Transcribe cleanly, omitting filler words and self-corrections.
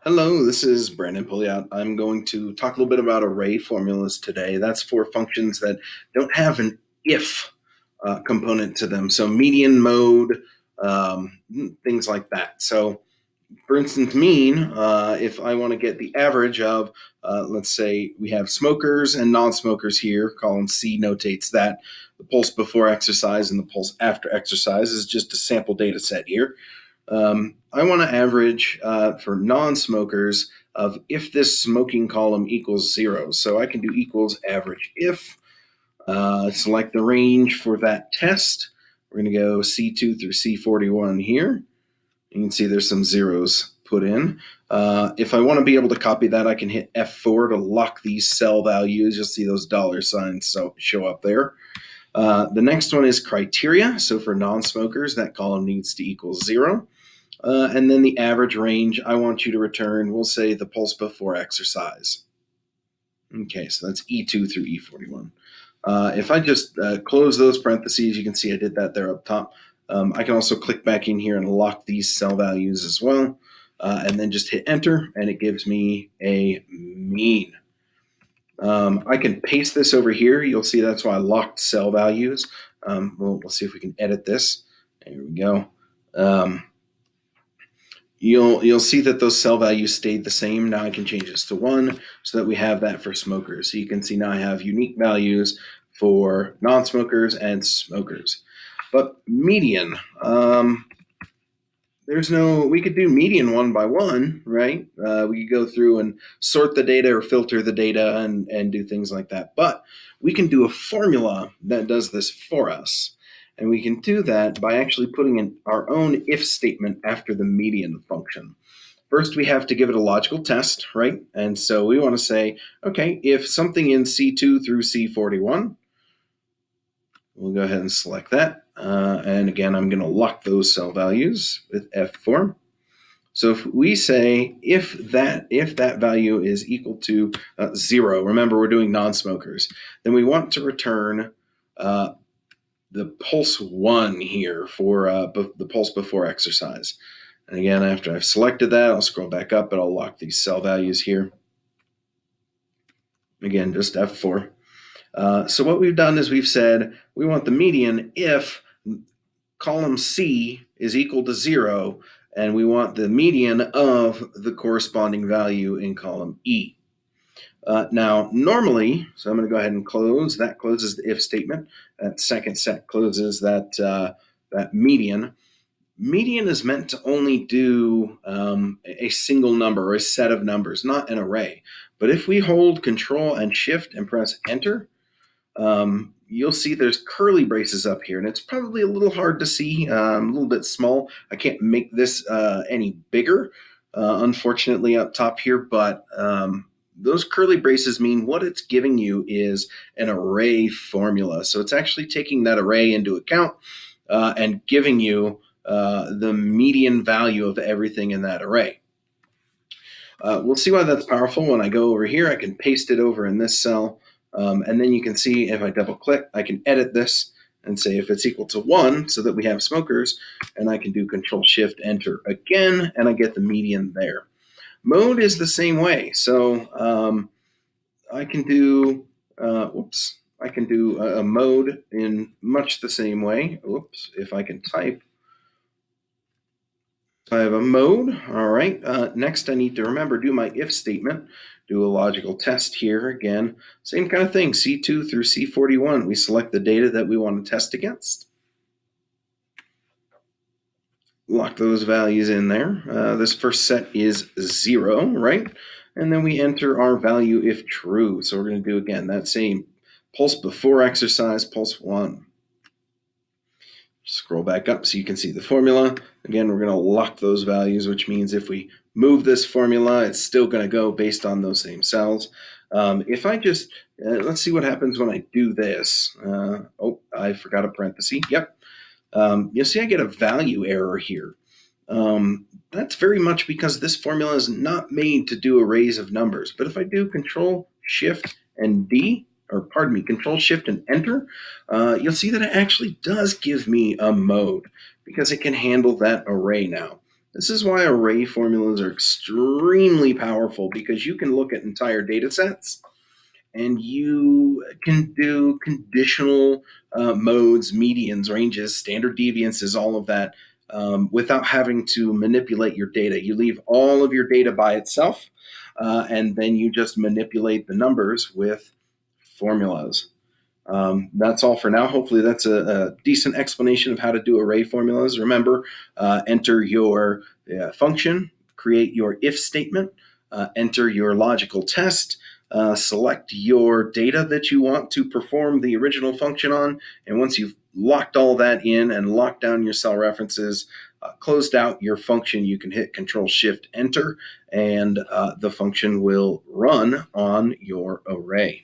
Hello, this is Brandon Pouliot. I'm going to talk a little bit about array formulas today. That's for functions that don't have an if component to them. So median, mode, things like that. So for instance, mean, if I want to get the average of, let's say we have smokers and non-smokers here, column C notates that. The pulse before exercise and the pulse after exercise is just a sample data set here. I want to average for non-smokers of if this smoking column equals 0. So I can do equals average if, select the range for that test. We're going to go C2 through C41 here. You can see there's some zeros put in. If I want to be able to copy that, I can hit F4 to lock these cell values. You'll see those dollar signs show up there. The next one is criteria. So for non-smokers, that column needs to equal 0. And then the average range I want you to return, we'll say the pulse before exercise. Okay, so that's E2 through E41. If I just close those parentheses, you can see I did that there up top. I can also click back in here and lock these cell values as well, and then just hit enter, and it gives me a mean. I can paste this over here. You'll see that's why I locked cell values. We'll see if we can edit this. There we go. You'll see that those cell values stayed the same. Now I can change this to 1 so that we have that for smokers. So you can see now I have unique values for non-smokers and smokers. But median, we could do median one by one, right? We could go through and sort the data or filter the data and do things like that. But we can do a formula that does this for us. And we can do that by actually putting in our own if statement after the median function. First, we have to give it a logical test, right? And so we want to say, okay, if something in C2 through C41, we'll go ahead and select that. And again, I'm going to lock those cell values with F4. So if we say if that value is equal to 0, remember we're doing non-smokers, then we want to return the pulse 1 here for the pulse before exercise. And again, after I've selected that, I'll scroll back up and I'll lock these cell values here. Again, just F4. So what we've done is we've said we want the median if column C is equal to 0, and we want the median of the corresponding value in column E. Now, normally, so I'm going to go ahead and close. That closes the if statement. That second set closes that median. Median is meant to only do a single number or a set of numbers, not an array. But if we hold Control and Shift and press Enter, you'll see there's curly braces up here, and it's probably a little hard to see, a little bit small. I can't make this any bigger, unfortunately, up top here, but those curly braces mean what it's giving you is an array formula. So it's actually taking that array into account and giving you the median value of everything in that array. We'll see why that's powerful when I go over here. I can paste it over in this cell, and then you can see if I double click, I can edit this and say if it's equal to 1 so that we have smokers, and I can do Control Shift Enter again, and I get the median there. Mode is the same way. So I can do, I can do a mode in much the same way. Whoops, if I can type. So I have a mode. All right. Next, I need to remember, do my if statement, do a logical test here. Again, same kind of thing, C2 through C41. We select the data that we want to test against. Lock those values in there. This first set is 0, right? And then we enter our value if true. So we're going to do, again, that same pulse before exercise, pulse 1. Scroll back up so you can see the formula. Again, we're going to lock those values, which means if we move this formula, it's still going to go based on those same cells. If I just, let's see what happens when I do this. Oh, I forgot a parenthesis. Yep. You'll see I get a value error here. That's very much because this formula is not made to do arrays of numbers. But if I do Control, Shift, and D, or pardon me, Control, Shift, and Enter, you'll see that it actually does give me a mode because it can handle that array now. This is why array formulas are extremely powerful, because you can look at entire data sets and you can do conditional modes, medians, ranges, standard deviances, all of that, without having to manipulate your data. You leave all of your data by itself, and then you just manipulate the numbers with formulas. That's all for now. Hopefully, that's a decent explanation of how to do array formulas. Remember, enter your function, create your if statement, enter your logical test, select your data that you want to perform the original function on, and once you've locked all that in and locked down your cell references, closed out your function, you can hit Control Shift Enter, and the function will run on your array.